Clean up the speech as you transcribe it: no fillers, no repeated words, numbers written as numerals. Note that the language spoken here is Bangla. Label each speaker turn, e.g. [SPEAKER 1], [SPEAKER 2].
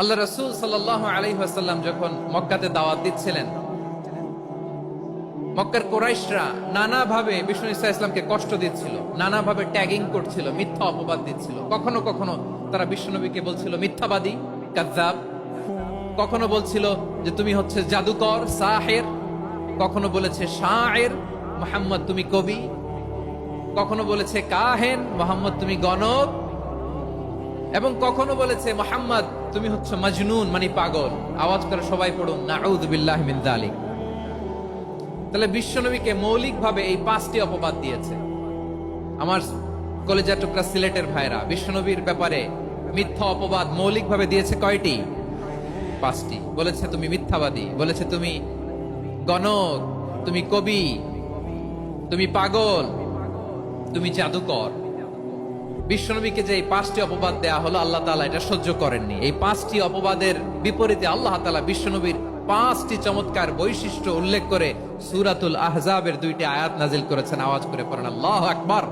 [SPEAKER 1] আল্লাহ রাসূল সাল্লাল্লাহু আলাইহি ওয়াসাল্লাম যখন মক্কাতে দাওয়াত দিচ্ছিলেন, মক্কার কুরাইশরা নানাভাবে বিষ্ণু ঈসা ইসলামকে কষ্ট দিচ্ছিল, নানাভাবে ট্যাগিং করছিল, মিথ্যা অপবাদ দিচ্ছিল। কখনো কখনো তারা বিশ্বনবীকে বলছিল মিথ্যাবাদী, কাযযাব। কখনো বলছিল যে তুমি হচ্ছে জাদুকর, সাহের। কখনো বলেছে শায়ের, মুহাম্মদ তুমি কবি। কখনো বলেছে কাহেন, মুহাম্মদ তুমি গণক। এবং কখনো বলেছে মুহাম্মদ তুমি হচ্ছে মাজনুন, মানে পাগল। আওয়াজ করে সবাই পড়ুন নাউযু বিল্লাহি মিন যালিক। তাহলে বিশ্বনবীকে মৌলিকভাবে এই 5টি অপবাদ দিয়েছে। আমার কলেজা টুকরা সিলেটের ভাইরা, বিশ্বনবীর ব্যাপারে মিথ্যা অপবাদ মৌলিকভাবে দিয়েছে কয়টি? 5টি। বলেছে তুমি মিথ্যাবাদী, বলেছে তুমি গণক, তুমি কবি, তুমি পাগল, তুমি জাদুকর। বিশ্বনবীকে যে এই 5টি অপবাদ দেয়া হলো, আল্লাহ তাআলা এটা সহ্য করেননি। এই 5টি অপবাদের বিপরীতে আল্লাহ তাআলা বিশ্বনবীর 5টি চমৎকার বৈশিষ্ট্য উল্লেখ করে সূরাতুল আহজাবের 2টি আয়াত নাজিল করেছেন। আওয়াজ করে পড়েন আল্লাহু আকবার।